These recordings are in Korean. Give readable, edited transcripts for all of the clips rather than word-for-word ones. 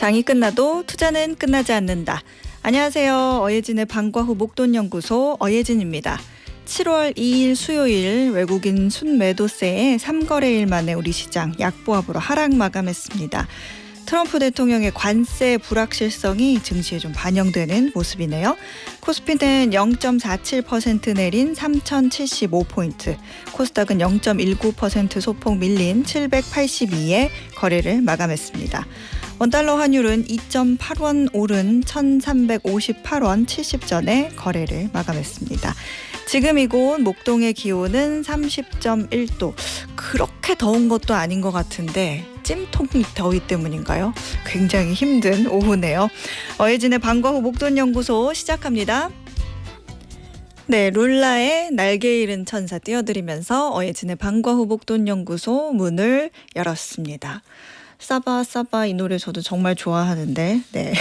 장이 끝나도 투자는 끝나지 않는다. 안녕하세요. 어예진의 방과 후 목돈연구소 어예진입니다. 7월 2일 수요일 외국인 순매도세의 3거래일 만에 우리 시장 약보합으로 하락 마감했습니다. 트럼프 대통령의 관세 불확실성이 증시에 좀 반영되는 모습이네요. 코스피는 0.47% 내린 3,075포인트, 코스닥은 0.19% 소폭 밀린 782에 거래를 마감했습니다. 원달러 환율은 2.8원 오른 1,358원 70전에 거래를 마감했습니다. 지금 이곳 목동의 기온은 30.1도. 그렇게 더운 것도 아닌 것 같은데 찜통이 더위 때문인가요? 굉장히 힘든 오후네요. 어예진의 방과 후 목돈연구소 시작합니다. 네, 룰라의 날개 잃은 천사 띄워드리면서 어예진의 방과 후 목돈연구소 문을 열었습니다. 싸바 싸바 이 노래 저도 정말 좋아하는데 네.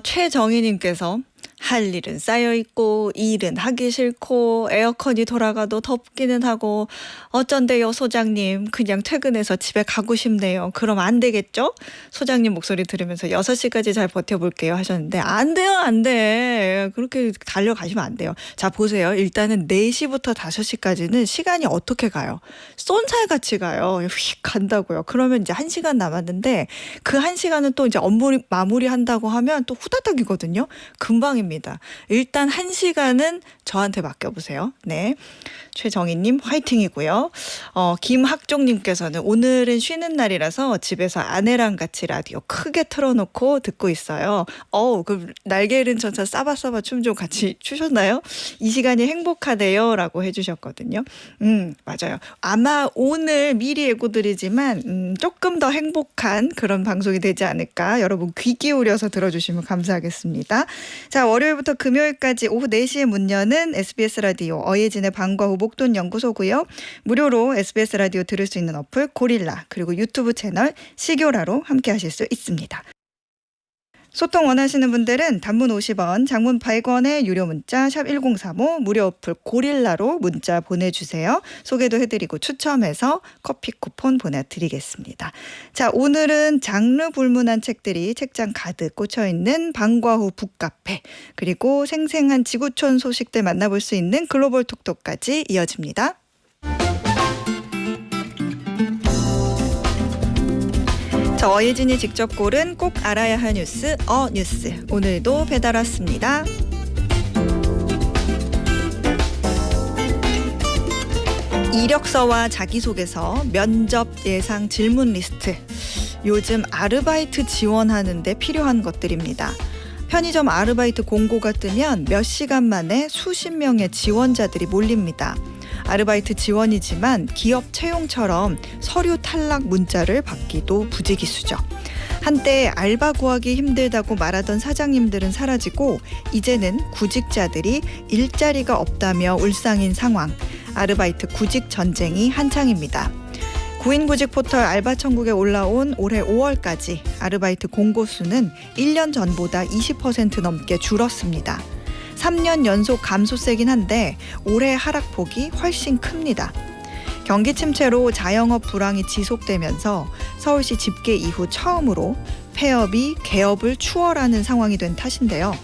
최정희님께서 할 일은 쌓여있고 일은 하기 싫고 에어컨이 돌아가도 덥기는 하고 어쩐데요 소장님 그냥 퇴근해서 집에 가고 싶네요. 그럼 안 되겠죠? 소장님 목소리 들으면서 6시까지 잘 버텨볼게요 하셨는데 안 돼요 안 돼. 그렇게 달려가시면 안 돼요. 자 보세요. 일단은 4시부터 5시까지는 시간이 어떻게 가요? 쏜살같이 가요. 휙 간다고요. 그러면 이제 1시간 남았는데 그 1시간은 또 이제 업무 마무리한다고 하면 또 후다닥이거든요. 금방입니다. 일단 1시간은 저한테 맡겨보세요. 네, 최정희님 화이팅이고요. 김학종님께서는 오늘은 쉬는 날이라서 집에서 아내랑 같이 라디오 크게 틀어놓고 듣고 있어요. 그 날개 잃은 천사 싸바싸바 춤 좀 같이 추셨나요? 이 시간이 행복하대요 라고 해주셨거든요. 맞아요. 아마 오늘 미리 예고드리지만 조금 더 행복한 그런 방송이 되지 않을까. 여러분 귀 기울여서 들어주시면 감사하겠습니다. 자, 월요일부터 금요일까지 오후 4시에 문 여는 SBS 라디오 어예진의 방과 후 목돈연구소고요. 무료로 SBS 라디오 들을 수 있는 어플 고릴라 그리고 유튜브 채널 시교라로 함께 하실 수 있습니다. 소통 원하시는 분들은 단문 50원, 장문 100원의 유료 문자 샵 1035 무료 어플 고릴라로 문자 보내주세요. 소개도 해드리고 추첨해서 커피 쿠폰 보내드리겠습니다. 자, 오늘은 장르 불문한 책들이 책장 가득 꽂혀있는 방과 후 북카페 그리고 생생한 지구촌 소식들 만나볼 수 있는 글로벌 톡톡까지 이어집니다. 어예진이 직접 고른 꼭 알아야 할 뉴스 뉴스 오늘도 배달 왔습니다. 이력서와 자기소개서, 면접 예상 질문 리스트. 요즘 아르바이트 지원하는데 필요한 것들입니다. 편의점 아르바이트 공고가 뜨면 몇 시간 만에 수십 명의 지원자들이 몰립니다. 아르바이트 지원이지만 기업 채용처럼 서류 탈락 문자를 받기도 부지기수죠. 한때 알바 구하기 힘들다고 말하던 사장님들은 사라지고 이제는 구직자들이 일자리가 없다며 울상인 상황. 아르바이트 구직 전쟁이 한창입니다. 구인구직 포털 알바천국에 올라온 올해 5월까지 아르바이트 공고 수는 1년 전보다 20% 넘게 줄었습니다. 3년 연속 감소세긴 한데 올해 하락폭이 훨씬 큽니다. 경기 침체로 자영업 불황이 지속되면서 서울시 집계 이후 처음으로 폐업이 개업을 추월하는 상황이 된 탓인데요.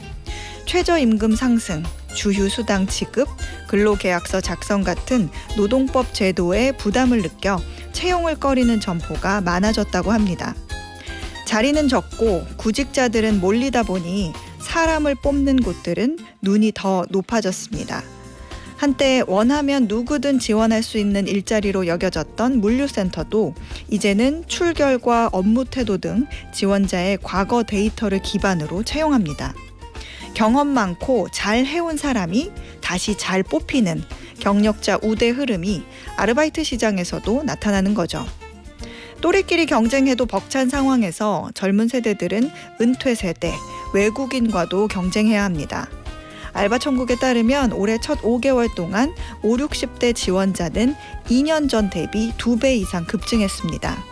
최저임금 상승, 주휴수당 지급, 근로계약서 작성 같은 노동법 제도에 부담을 느껴 채용을 꺼리는 점포가 많아졌다고 합니다. 자리는 적고 구직자들은 몰리다 보니 사람을 뽑는 곳들은 눈이 더 높아졌습니다. 한때 원하면 누구든 지원할 수 있는 일자리로 여겨졌던 물류센터도 이제는 출결과 업무 태도 등 지원자의 과거 데이터를 기반으로 채용합니다. 경험 많고 잘 해온 사람이 다시 잘 뽑히는 경력자 우대 흐름이 아르바이트 시장에서도 나타나는 거죠. 또래끼리 경쟁해도 벅찬 상황에서 젊은 세대들은 은퇴 세대, 외국인과도 경쟁해야 합니다. 알바천국에 따르면 올해 첫 5개월 동안 5, 60대 지원자는 2년 전 대비 2배 이상 급증했습니다.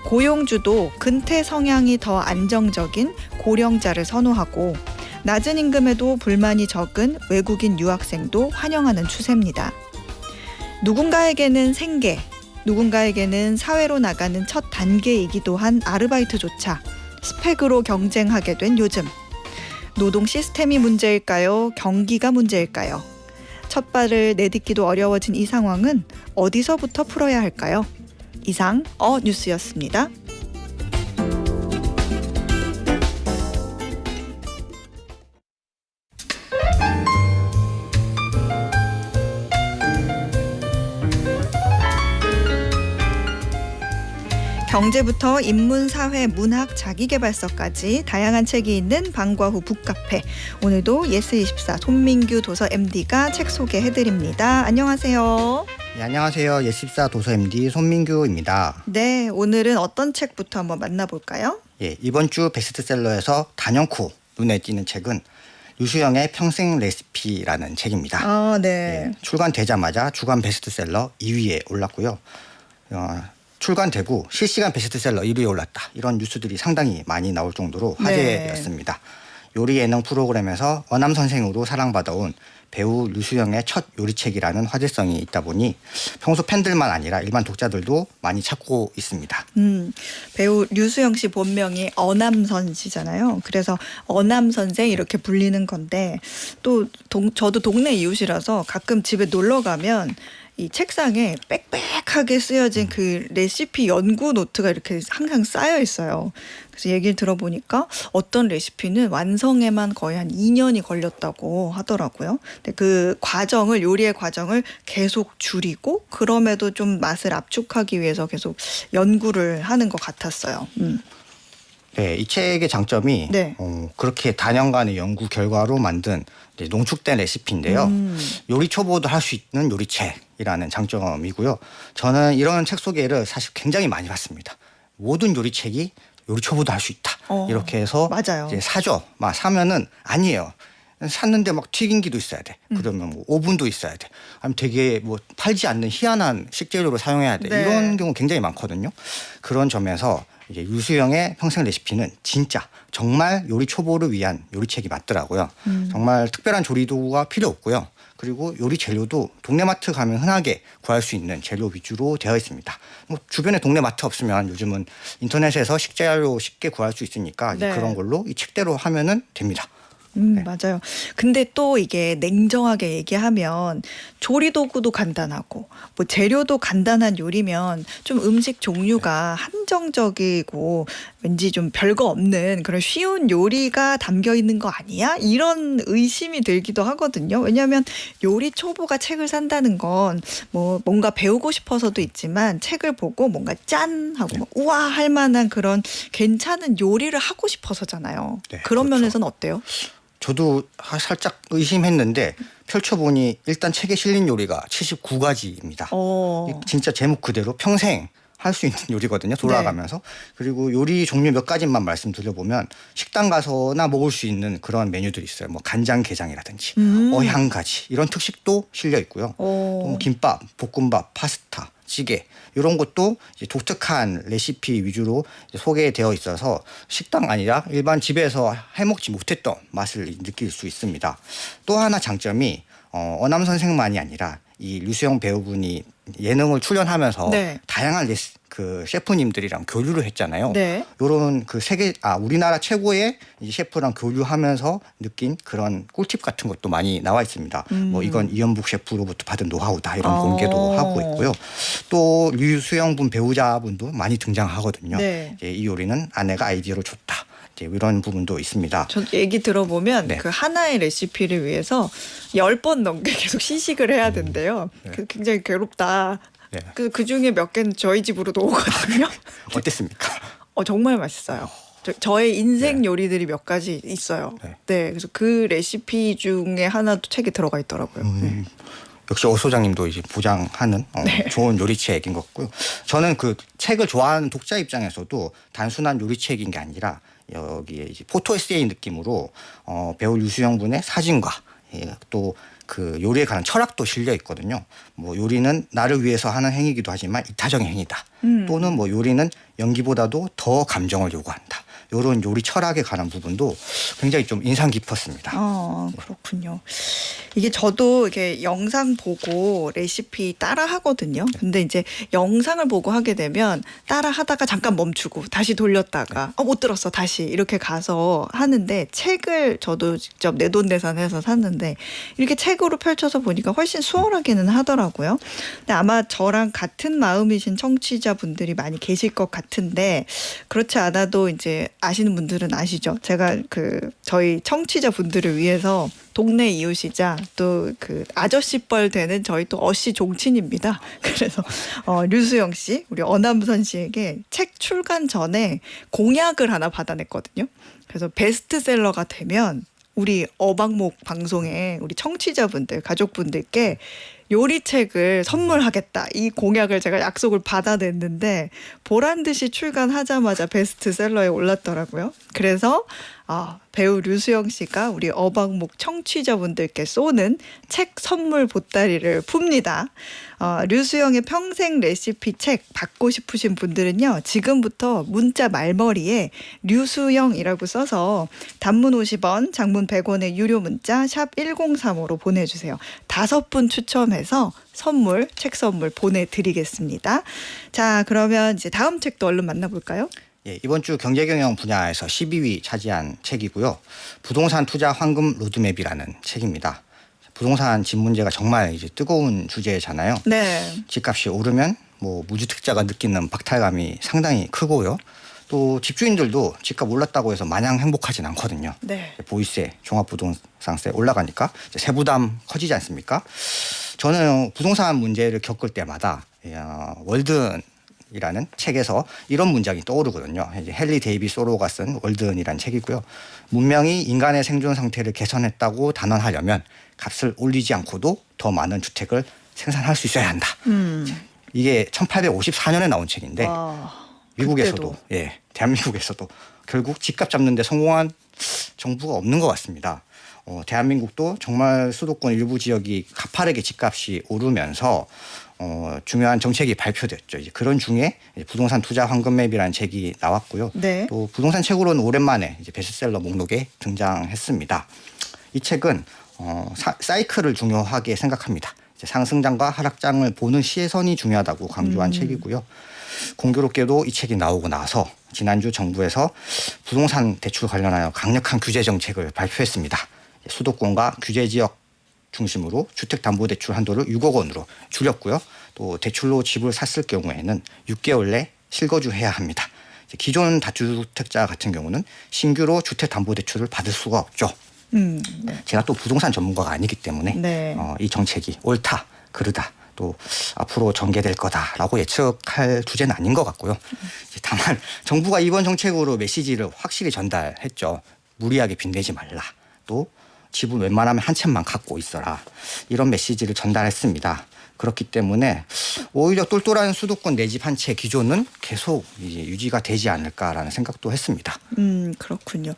고용주도 근태 성향이 더 안정적인 고령자를 선호하고 낮은 임금에도 불만이 적은 외국인 유학생도 환영하는 추세입니다. 누군가에게는 생계, 누군가에게는 사회로 나가는 첫 단계이기도 한 아르바이트조차 스펙으로 경쟁하게 된 요즘. 노동 시스템이 문제일까요? 경기가 문제일까요? 첫 발을 내딛기도 어려워진 이 상황은 어디서부터 풀어야 할까요? 이상 뉴스였습니다. 경제부터 인문, 사회, 문학, 자기계발서까지 다양한 책이 있는 방과후 북카페. 오늘도 예스24 손민규 도서 MD가 책 소개해드립니다. 안녕하세요. 네, 안녕하세요. 예스24 도서 MD 손민규입니다. 네, 오늘은 어떤 책부터 한번 만나볼까요? 예, 이번 주 베스트셀러에서 단연코 눈에 띄는 책은 유수영의 평생 레시피라는 책입니다. 네. 예, 출간되자마자 주간 베스트셀러 2위에 올랐고요. 출간되고 실시간 베스트셀러 1위에 올랐다. 이런 뉴스들이 상당히 많이 나올 정도로 화제였습니다. 요리 예능 프로그램에서 어남 선생으로 사랑받아온 배우 류수영의 첫 요리책이라는 화제성이 있다 보니 평소 팬들만 아니라 일반 독자들도 많이 찾고 있습니다. 배우 류수영 씨 본명이 어남선 씨잖아요. 그래서 어남 선생 이렇게 불리는 건데 또 저도 동네 이웃이라서 가끔 집에 놀러 가면 이 책상에 빽빽하게 쓰여진 그 레시피 연구 노트가 이렇게 항상 쌓여 있어요. 그래서 얘기를 들어보니까 어떤 레시피는 완성에만 거의 한 2년이 걸렸다고 하더라고요. 근데 그 과정을, 요리의 과정을 계속 줄이고 그럼에도 좀 맛을 압축하기 위해서 계속 연구를 하는 것 같았어요. 네, 이 책의 장점이 그렇게 다년간의 연구 결과로 만든 농축된 레시피인데요. 요리 초보도 할 수 있는 요리책이라는 장점이고요. 저는 이런 책 소개를 사실 굉장히 많이 받습니다. 모든 요리책이 요리 초보도 할 수 있다. 이렇게 해서 맞아요. 이제 사죠. 막 사면은 아니에요. 샀는데 막 튀김기도 있어야 돼. 그러면 뭐 오븐도 있어야 돼. 아니면 되게 뭐 팔지 않는 희한한 식재료를 사용해야 돼. 네. 이런 경우 굉장히 많거든요. 그런 점에서 이제 유수영의 평생 레시피는 진짜 정말 요리 초보를 위한 요리책이 맞더라고요. 정말 특별한 조리 도구가 필요 없고요. 그리고 요리 재료도 동네 마트 가면 흔하게 구할 수 있는 재료 위주로 되어 있습니다. 뭐 주변에 동네 마트 없으면 요즘은 인터넷에서 식재료 쉽게 구할 수 있으니까 그런 걸로 이 책대로 하면은 됩니다. 맞아요. 근데 또 이게 냉정하게 얘기하면 조리 도구도 간단하고 뭐 재료도 간단한 요리면 좀 음식 종류가 한정적이고 왠지 좀 별거 없는 그런 쉬운 요리가 담겨 있는 거 아니야? 이런 의심이 들기도 하거든요. 왜냐하면 요리 초보가 책을 산다는 건 뭐 뭔가 배우고 싶어서도 있지만 책을 보고 뭔가 짠 하고 막 우와 할 만한 그런 괜찮은 요리를 하고 싶어서잖아요. 네, 그런 그렇죠. 면에서는 어때요? 저도 살짝 의심했는데 펼쳐보니 일단 책에 실린 요리가 79가지입니다. 진짜 제목 그대로 평생 할 수 있는 요리거든요. 돌아가면서. 그리고 요리 종류 몇 가지만 말씀드려보면 식당 가서나 먹을 수 있는 그런 메뉴들이 있어요. 뭐 간장게장이라든지 어향가지 이런 특식도 실려 있고요. 또 김밥, 볶음밥, 파스타, 찌개 이런 것도 이제 독특한 레시피 위주로 소개되어 있어서 식당 아니라 일반 집에서 해먹지 못했던 맛을 느낄 수 있습니다. 또 하나 장점이 어남 선생만이 아니라 이 류수영 배우분이 예능을 출연하면서 다양한 그 셰프님들이랑 교류를 했잖아요. 이런 그 우리나라 최고의 이 셰프랑 교류하면서 느낀 그런 꿀팁 같은 것도 많이 나와 있습니다. 뭐 이건 이연복 셰프로부터 받은 노하우다 이런 공개도 하고 있고요. 또 류수영 분 배우자분도 많이 등장하거든요. 이 요리는 아내가 아이디어를 줬다. 이런 부분도 있습니다. 전 얘기 들어보면 그 하나의 레시피를 위해서 10번 넘게 계속 시식을 해야 된대요. 굉장히 괴롭다. 그 중에 몇 개는 저희 집으로도 오거든요. 어땠습니까? 정말 맛있어요. 저의 인생 요리들이 몇 가지 있어요. 그래서 그 레시피 중에 하나도 책에 들어가 있더라고요. 역시 오 소장님도 이제 보장하는 좋은 요리책인 것 같고요. 저는 그 책을 좋아하는 독자 입장에서도 단순한 요리책인 게 아니라 여기에 이제 포토 에세이 느낌으로 배우 류수영 분의 사진과 또 그 요리에 관한 철학도 실려 있거든요. 뭐 요리는 나를 위해서 하는 행위이기도 하지만 이타적인 행위다. 또는 뭐 요리는 연기보다도 더 감정을 요구한다. 이런 요리 철학에 관한 부분도 굉장히 좀 인상 깊었습니다. 그렇군요. 이게 저도 이렇게 영상 보고 레시피 따라 하거든요. 근데 이제 영상을 보고 하게 되면 따라 하다가 잠깐 멈추고 다시 돌렸다가 못 들었어 다시 이렇게 가서 하는데, 책을 저도 직접 내돈내산해서 샀는데 이렇게 책으로 펼쳐서 보니까 훨씬 수월하기는 하더라고요. 근데 아마 저랑 같은 마음이신 청취자분들이 많이 계실 것 같은데, 그렇지 않아도 이제 아시는 분들은 아시죠. 제가 저희 청취자분들을 위해서 동네 이웃이자 또 그 아저씨뻘 되는 저희 또 어씨 종친입니다. 그래서 류수영 씨, 우리 어남선 씨에게 책 출간 전에 공약을 하나 받아냈거든요. 그래서 베스트셀러가 되면 우리 어방목 방송에 우리 청취자분들, 가족분들께 요리책을 선물하겠다, 이 공약을 제가 약속을 받아냈는데 보란 듯이 출간하자마자 베스트셀러에 올랐더라고요. 그래서 배우 류수영 씨가 우리 어방목 청취자분들께 쏘는 책 선물 보따리를 풉니다. 류수영의 평생 레시피 책 받고 싶으신 분들은요, 지금부터 문자 말머리에 류수영이라고 써서 단문 50원, 장문 100원의 유료 문자 샵 1035로 보내주세요. 5분 추첨해서 책 선물 보내드리겠습니다. 자, 그러면 이제 다음 책도 얼른 만나볼까요? 예, 이번 주 경제경영 분야에서 12위 차지한 책이고요. 부동산 투자 황금 로드맵이라는 책입니다. 부동산 집 문제가 정말 이제 뜨거운 주제잖아요. 네. 집값이 오르면 무주택자가 느끼는 박탈감이 상당히 크고요. 또 집주인들도 집값 올랐다고 해서 마냥 행복하진 않거든요. 네. 보유세, 종합부동산세 올라가니까 세부담 커지지 않습니까? 저는 부동산 문제를 겪을 때마다 월든이라는 책에서 이런 문장이 떠오르거든요. 헨리 데이빗 소로가 쓴 월든이라는 책이고요. 문명이 인간의 생존 상태를 개선했다고 단언하려면 값을 올리지 않고도 더 많은 주택을 생산할 수 있어야 한다. 이게 1854년에 나온 책인데 미국에서도, 대한민국에서도 결국 집값 잡는 데 성공한 정부가 없는 것 같습니다. 대한민국도 정말 수도권 일부 지역이 가파르게 집값이 오르면서 중요한 정책이 발표됐죠. 이제 그런 중에 부동산 투자 황금맵이라는 책이 나왔고요. 네. 또 부동산 책으로는 오랜만에 이제 베스트셀러 목록에 등장했습니다. 이 책은 사이클을 중요하게 생각합니다. 이제 상승장과 하락장을 보는 시선이 중요하다고 강조한 책이고요. 공교롭게도 이 책이 나오고 나서 지난주 정부에서 부동산 대출 관련하여 강력한 규제 정책을 발표했습니다. 수도권과 규제지역 중심으로 주택담보대출 한도를 6억 원으로 줄였고요. 또 대출로 집을 샀을 경우에는 6개월 내 실거주해야 합니다. 기존 다주택자 같은 경우는 신규로 주택담보대출을 받을 수가 없죠. 네. 제가 또 부동산 전문가가 아니기 때문에 네. 이 정책이 옳다, 그르다, 또 앞으로 전개될 거다라고 예측할 주제는 아닌 것 같고요. 다만 정부가 이번 정책으로 메시지를 확실히 전달했죠. 무리하게 빚내지 말라. 또 집은 웬만하면 한 채만 갖고 있어라. 이런 메시지를 전달했습니다. 그렇기 때문에 오히려 똘똘한 수도권 내 집 한 채 기조는 계속 이제 유지가 되지 않을까라는 생각도 했습니다. 그렇군요.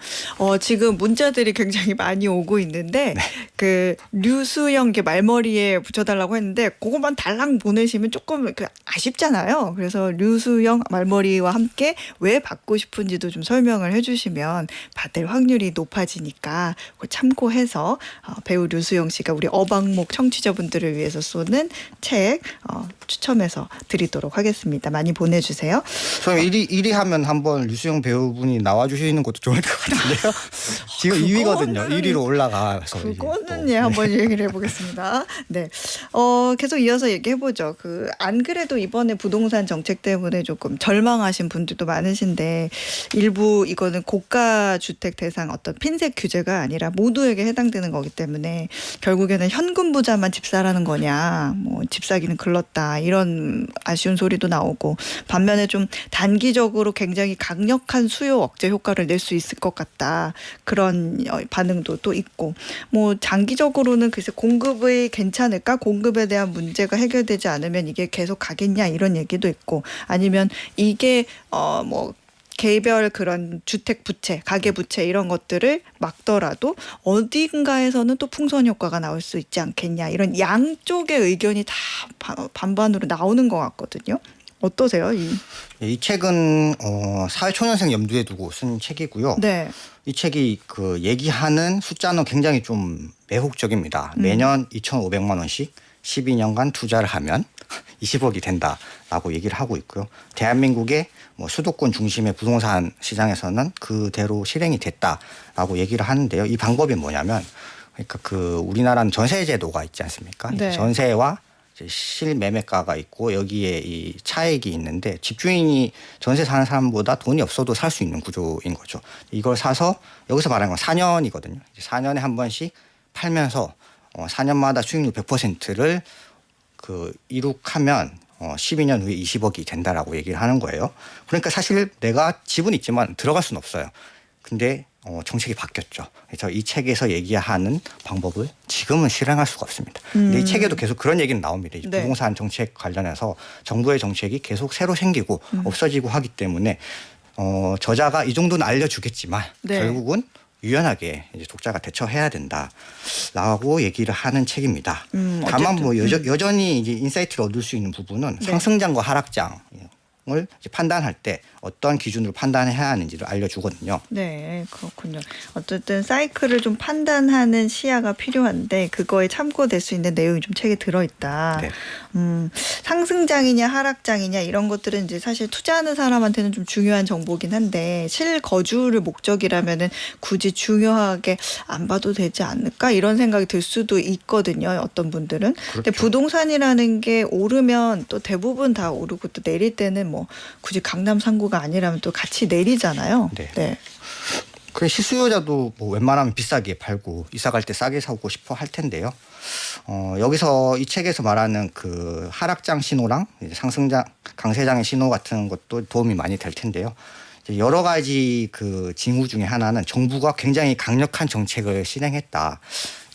지금 문자들이 굉장히 많이 오고 있는데 그 류수영 말머리에 붙여달라고 했는데 그것만 달랑 보내시면 조금 아쉽잖아요. 그래서 류수영 말머리와 함께 왜 받고 싶은지도 좀 설명을 해주시면 받을 확률이 높아지니까 참고해서 배우 류수영 씨가 우리 어방목 청취자분들을 위해서 쏘는 책 추첨해서 드리도록 하겠습니다. 많이 보내주세요. 저는 1위 하면 한번 류수영 배우분이 나와주시는 것도 좋을 것 같은데요. 지금 2위거든요. 1위로 올라가서. 그거는 한번 얘기를 해보겠습니다. 네, 계속 이어서 얘기해보죠. 안 그래도 이번에 부동산 정책 때문에 조금 절망하신 분들도 많으신데 일부 이거는 고가 주택 대상 어떤 핀셋 규제가 아니라 모두에게 해당되는 거기 때문에 결국에는 현금 부자만 집 사라는 거냐, 집 사기는 글렀다, 이런 아쉬운 소리도 나오고, 반면에 좀 단기적으로 굉장히 강력한 수요 억제 효과를 낼 수 있을 것 같다, 그런 반응도 또 있고, 장기적으로는 글쎄 공급이 괜찮을까, 공급에 대한 문제가 해결되지 않으면 이게 계속 가겠냐, 이런 얘기도 있고, 아니면 이게 개별 그런 주택 부채, 가계 부채 이런 것들을 막더라도 어딘가에서는 또 풍선 효과가 나올 수 있지 않겠냐, 이런 양쪽의 의견이 다 반반으로 나오는 것 같거든요. 어떠세요? 이 책은 사회초년생 염두에 두고 쓴 책이고요. 네. 이 책이 그 얘기하는 숫자는 굉장히 좀 매혹적입니다. 매년 2,500만 원씩 12년간 투자를 하면 20억이 된다라고 얘기를 하고 있고요. 대한민국의 뭐 수도권 중심의 부동산 시장에서는 그대로 실행이 됐다라고 얘기를 하는데요. 이 방법이 뭐냐면 그러니까 그 우리나라는 전세 제도가 있지 않습니까? 네. 전세와 실매매가가 있고 여기에 이 차액이 있는데 집주인이 전세 사는 사람보다 돈이 없어도 살 수 있는 구조인 거죠. 이걸 사서 여기서 말하는 건 4년이거든요. 4년에 한 번씩 팔면서 4년마다 수익률 100%를 그 이룩하면 12년 후에 20억이 된다라고 얘기를 하는 거예요. 그러니까 사실 내가 집은 있지만 들어갈 수는 없어요. 근데 정책이 바뀌었죠. 그래서 이 책에서 얘기하는 방법을 지금은 실행할 수가 없습니다. 근데 이 책에도 계속 그런 얘기는 나옵니다. 이제 네. 부동산 정책 관련해서 정부의 정책이 계속 새로 생기고 없어지고 하기 때문에 저자가 이 정도는 알려주겠지만 네. 결국은 유연하게 이제 독자가 대처해야 된다라고 얘기를 하는 책입니다. 다만 뭐 여전히 이제 인사이트를 얻을 수 있는 부분은 네. 상승장과 하락장 을 판단할 때 어떤 기준으로 판단해야 하는지를 알려주거든요. 네, 그렇군요. 어쨌든 사이클을 좀 판단하는 시야가 필요한데 그거에 참고될 수 있는 내용이 좀 책에 들어있다. 네. 상승장이냐 하락장이냐 이런 것들은 이제 사실 투자하는 사람한테는 좀 중요한 정보긴 한데 실거주를 목적이라면은 굳이 중요하게 안 봐도 되지 않을까 이런 생각이 들 수도 있거든요. 어떤 분들은. 근데 그렇죠. 부동산이라는 게 오르면 또 대부분 다 오르고 또 내릴 때는 뭐 굳이 강남 상구가 아니라면 또 같이 내리잖아요. 네. 그 실수요자도 뭐 웬만하면 비싸게 팔고 이사 갈 때 싸게 사고 싶어 할 텐데요. 여기서 이 책에서 말하는 그 하락장 신호랑 이제 상승장, 강세장의 신호 같은 것도 도움이 많이 될 텐데요. 이제 여러 가지 그 징후 중에 하나는 정부가 굉장히 강력한 정책을 실행했다.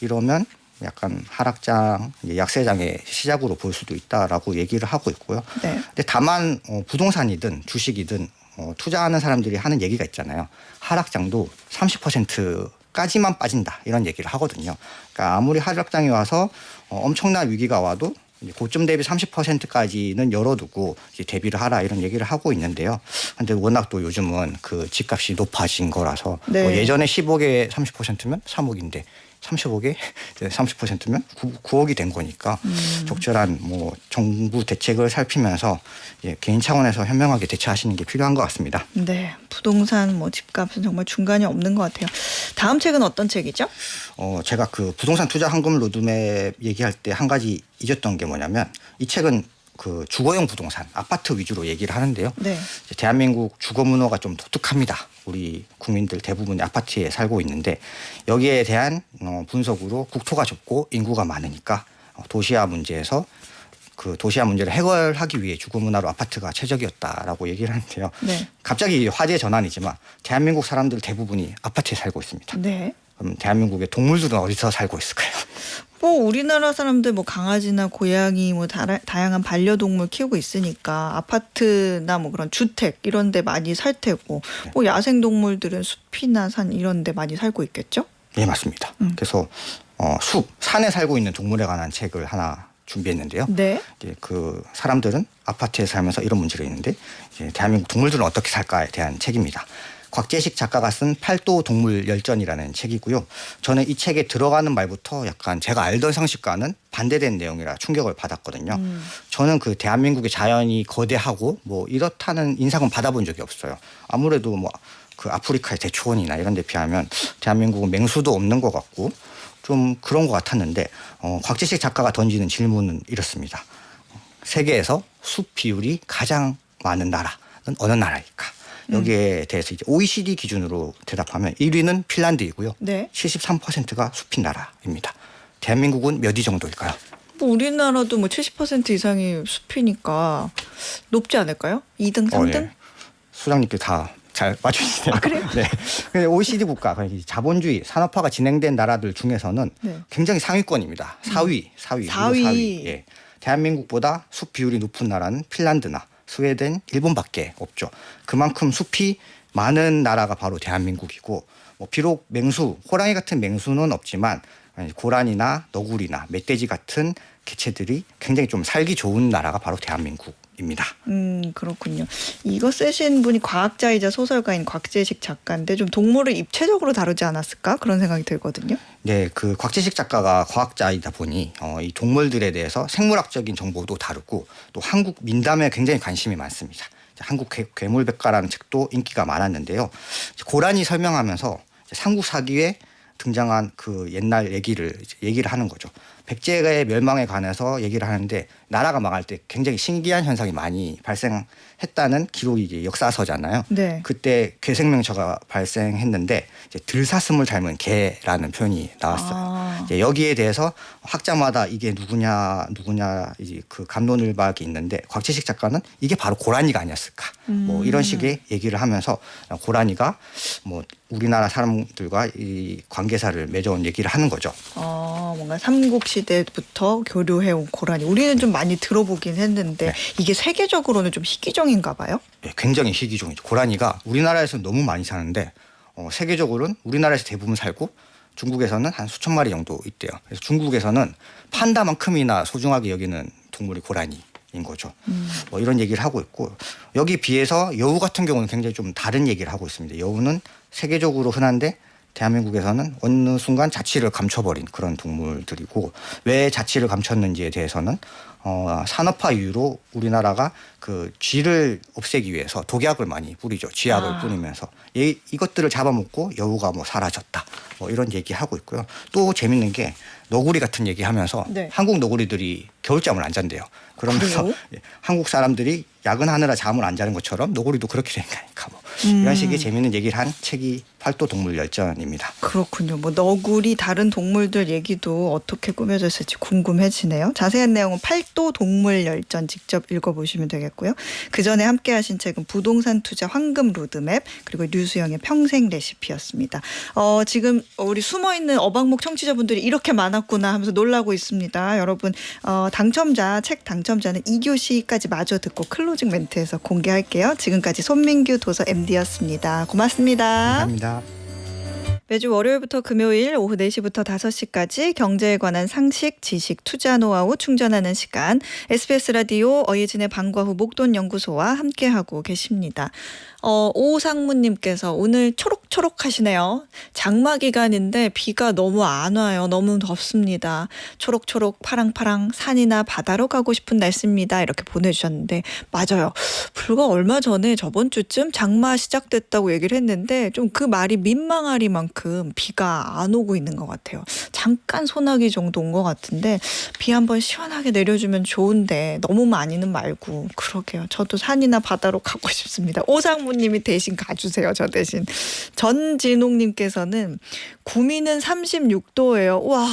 이러면 약간 하락장, 약세장의 시작으로 볼 수도 있다라고 얘기를 하고 있고요. 네. 근데 다만 부동산이든 주식이든 투자하는 사람들이 하는 얘기가 있잖아요. 하락장도 30%까지만 빠진다 이런 얘기를 하거든요. 그러니까 아무리 하락장이 와서 엄청난 위기가 와도 고점 대비 30%까지는 열어두고 이제 대비를 하라 이런 얘기를 하고 있는데요. 근데 워낙 또 요즘은 그 집값이 높아진 거라서 네. 뭐 예전에 10억에 30%면 3억인데 30억에 30%면 9억이 된 거니까 적절한 뭐 정부 대책을 살피면서 개인 차원에서 현명하게 대처하시는 게 필요한 것 같습니다. 네, 부동산 뭐 집값은 정말 중간이 없는 것 같아요. 다음 책은 어떤 책이죠? 제가 그 부동산 투자 황금 로드맵 얘기할 때 한 가지 잊었던 게 뭐냐면 이 책은 그 주거용 부동산 아파트 위주로 얘기를 하는데요. 네. 대한민국 주거 문화가 좀 독특합니다. 우리 국민들 대부분이 아파트에 살고 있는데 여기에 대한 분석으로 국토가 좁고 인구가 많으니까 도시화 문제에서 그 도시화 문제를 해결하기 위해 주거 문화로 아파트가 최적이었다라고 얘기를 하는데요. 네. 갑자기 화제 전환이지만 대한민국 사람들 대부분이 아파트에 살고 있습니다. 네. 그럼 대한민국의 동물들은 어디서 살고 있을까요? 뭐 우리나라 사람들 뭐 강아지나 고양이 뭐 다양한 반려동물 키우고 있으니까 아파트나 뭐 그런 주택 이런 데 많이 살 테고 뭐 야생 동물들은 숲이나 산 이런 데 많이 살고 있겠죠? 네, 맞습니다. 그래서 산에 살고 있는 동물에 관한 책을 하나 준비했는데요. 네. 이제 그 사람들은 아파트에 살면서 이런 문제가 있는데 이제 대한민국 동물들은 어떻게 살까에 대한 책입니다. 곽재식 작가가 쓴 팔도 동물 열전이라는 책이고요. 저는 이 책에 들어가는 말부터 약간 제가 알던 상식과는 반대된 내용이라 충격을 받았거든요. 저는 그 대한민국의 자연이 거대하고 뭐 이렇다는 인상은 받아본 적이 없어요. 아무래도 뭐 그 아프리카의 대초원이나 이런 데 비하면 대한민국은 맹수도 없는 것 같고 좀 그런 것 같았는데 곽재식 작가가 던지는 질문은 이렇습니다. 세계에서 숲 비율이 가장 많은 나라는 어느 나라일까? 여기에 대해서 이제 OECD 기준으로 대답하면 1위는 핀란드이고요. 네. 73%가 숲인 나라입니다. 대한민국은 몇 위 정도일까요? 뭐 우리나라도 뭐 70% 이상이 숲이니까 높지 않을까요? 2등, 3등? 네. 수장님께 다 잘 맞추시네요. 아, 그래요? 네. OECD 국가, 그러니까 자본주의 산업화가 진행된 나라들 중에서는 네. 굉장히 상위권입니다. 4위. 4위. 예. 대한민국보다 숲 비율이 높은 나라는 핀란드나 스웨덴, 일본밖에 없죠. 그만큼 숲이 많은 나라가 바로 대한민국이고 뭐 비록 맹수, 호랑이 같은 맹수는 없지만 고란이나 너구리나 멧돼지 같은 개체들이 굉장히 좀 살기 좋은 나라가 바로 대한민국. 입니다. 그렇군요. 이거 쓰신 분이 과학자이자 소설가인 곽재식 작가인데 좀 동물을 입체적으로 다루지 않았을까 그런 생각이 들거든요. 네, 그 곽재식 작가가 과학자이다 보니 이 동물들에 대해서 생물학적인 정보도 다루고 또 한국 민담에 굉장히 관심이 많습니다. 한국 괴물백과라는 책도 인기가 많았는데요. 고라니 설명하면서 삼국사기에 등장한 그 옛날 얘기를 하는 거죠. 백제의 멸망에 관해서 얘기를 하는데 나라가 망할 때 굉장히 신기한 현상이 많이 발생했다는 기록이 이제 역사서잖아요. 네. 그때 괴생명처가 발생했는데 이제 들사슴을 닮은 개라는 표현이 나왔어요. 이제 여기에 대해서 학자마다 이게 누구냐 이제 그 갑론을박이 있는데 곽재식 작가는 이게 바로 고라니가 아니었을까 뭐 이런 식의 얘기를 하면서 고라니가 뭐 우리나라 사람들과 이 관계사를 맺어온 얘기를 하는 거죠. 뭔가 삼국시대부터 교류해온 고라니. 우리는 좀 많이 들어보긴 했는데 이게 세계적으로는 좀 희귀종인가 봐요? 네, 굉장히 희귀종이죠. 고라니가 우리나라에서 너무 많이 사는데 세계적으로는 우리나라에서 대부분 살고 중국에서는 한 수천 마리 정도 있대요. 그래서 중국에서는 판다만큼이나 소중하게 여기는 동물이 고라니인 거죠. 뭐 이런 얘기를 하고 있고 여기 비해서 여우 같은 경우는 굉장히 좀 다른 얘기를 하고 있습니다. 여우는 세계적으로 흔한데 대한민국에서는 어느 순간 자취를 감춰버린 그런 동물들이고 왜 자취를 감췄는지에 대해서는 산업화 이후로 우리나라가 그 쥐를 없애기 위해서 독약을 많이 뿌리죠. 쥐약을 뿌리면서 이것들을 잡아먹고 여우가 뭐 사라졌다. 뭐 이런 얘기하고 있고요. 또 재밌는 게 너구리 같은 얘기하면서 한국 너구리들이 겨울잠을 안 잔대요. 그러면서 한국 사람들이 야근하느라 잠을 안 자는 것처럼 너구리도 그렇게 생각하니까 뭐 이런 식의 재미있는 얘기를 한 책이 팔도 동물 열전입니다. 그렇군요. 뭐 너구리 다른 동물들 얘기도 어떻게 꾸며져 있을지 궁금해지네요. 자세한 내용은 팔도 동물 열전 직접 읽어보시면 되겠고요. 그 전에 함께 하신 책은 부동산 투자 황금 로드맵 그리고 류수영의 평생 레시피였습니다. 지금 우리 숨어있는 어방목 청취자분들이 이렇게 많았구나 하면서 놀라고 있습니다. 여러분 책 당첨자는 2교시까지 마저 듣고 클로징 멘트에서 공개할게요. 지금까지 손민규 도서 MD였습니다. 고맙습니다. 감사합니다. 매주 월요일부터 금요일 오후 4시부터 5시까지 경제에 관한 상식, 지식, 투자 노하우 충전하는 시간 SBS 라디오 어예진의 방과 후 목돈연구소와 함께하고 계십니다. 오상무님께서 오늘 초록초록 하시네요. 장마 기간인데 비가 너무 안 와요. 너무 덥습니다. 초록초록 파랑파랑 산이나 바다로 가고 싶은 날씨입니다. 이렇게 보내주셨는데 맞아요. 불과 얼마 전에 저번 주쯤 장마 시작됐다고 얘기를 했는데 좀 그 말이 민망하리만큼 비가 안 오고 있는 것 같아요. 잠깐 소나기 정도 온 것 같은데 비 한번 시원하게 내려주면 좋은데 너무 많이는 말고 그러게요. 저도 산이나 바다로 가고 싶습니다. 오상무님이 대신 가주세요. 저 대신. 전진홍님께서는 구미는 36도예요. 와.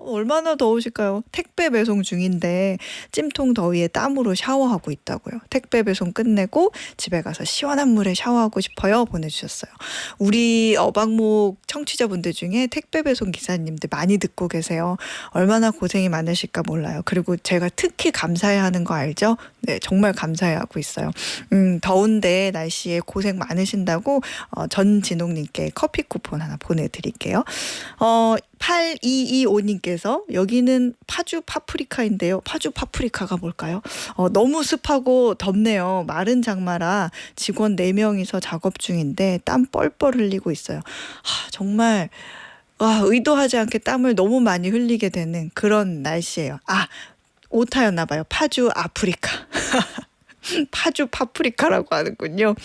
얼마나 더우실까요? 택배 배송 중인데 찜통 더위에 땀으로 샤워하고 있다고요. 택배 배송 끝내고 집에 가서 시원한 물에 샤워하고 싶어요. 보내주셨어요. 우리 어방목 청취자분들 중에 택배 배송 기사님들 많이 듣고 계세요. 얼마나 고생이 많으실까 몰라요. 그리고 제가 특히 감사해야 하는 거 알죠? 네, 정말 감사해하고 있어요. 더운데 날씨에 고생 많으신다고 전진홍님께 커피 쿠폰 하나 보내드릴게요. 8225님께서 여기는 파주 파프리카인데요. 파주 파프리카가 뭘까요? 너무 습하고 덥네요. 마른 장마라 직원 4명이서 작업 중인데 땀 뻘뻘 흘리고 있어요. 정말 의도하지 않게 땀을 너무 많이 흘리게 되는 그런 날씨예요. 오타였나 봐요. 파주 아프리카. 파주 파프리카라고 하는군요.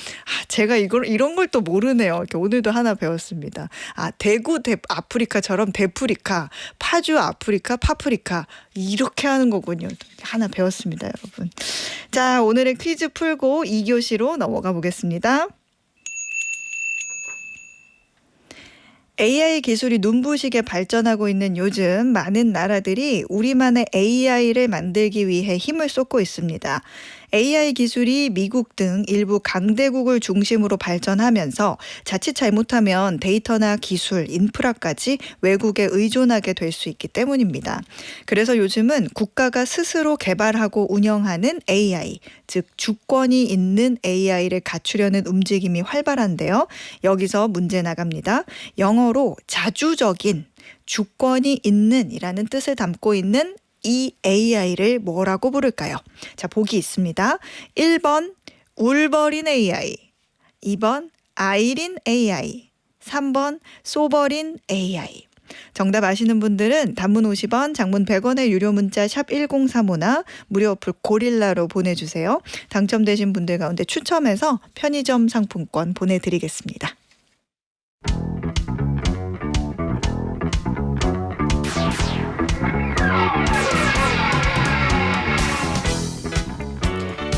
제가 이런 걸 또 모르네요. 이렇게 오늘도 하나 배웠습니다. 대구 아프리카처럼 대프리카, 파주 아프리카, 파프리카 이렇게 하는 거군요. 하나 배웠습니다, 여러분. 자, 오늘의 퀴즈 풀고 2교시로 넘어가 보겠습니다. AI 기술이 눈부시게 발전하고 있는 요즘 많은 나라들이 우리만의 AI를 만들기 위해 힘을 쏟고 있습니다. AI 기술이 미국 등 일부 강대국을 중심으로 발전하면서 자칫 잘못하면 데이터나 기술, 인프라까지 외국에 의존하게 될 수 있기 때문입니다. 그래서 요즘은 국가가 스스로 개발하고 운영하는 AI, 즉 주권이 있는 AI를 갖추려는 움직임이 활발한데요. 여기서 문제 나갑니다. 영어로 자주적인, 주권이 있는 이라는 뜻을 담고 있는 이 AI를 뭐라고 부를까요? 자, 보기 있습니다. 1번 울버린 AI, 2번 아이린 AI, 3번 소버린 AI. 정답 아시는 분들은 단문 50원, 장문 100원의 유료 문자 샵 1035나 무료 어플 고릴라로 보내주세요. 당첨되신 분들 가운데 추첨해서 편의점 상품권 보내드리겠습니다.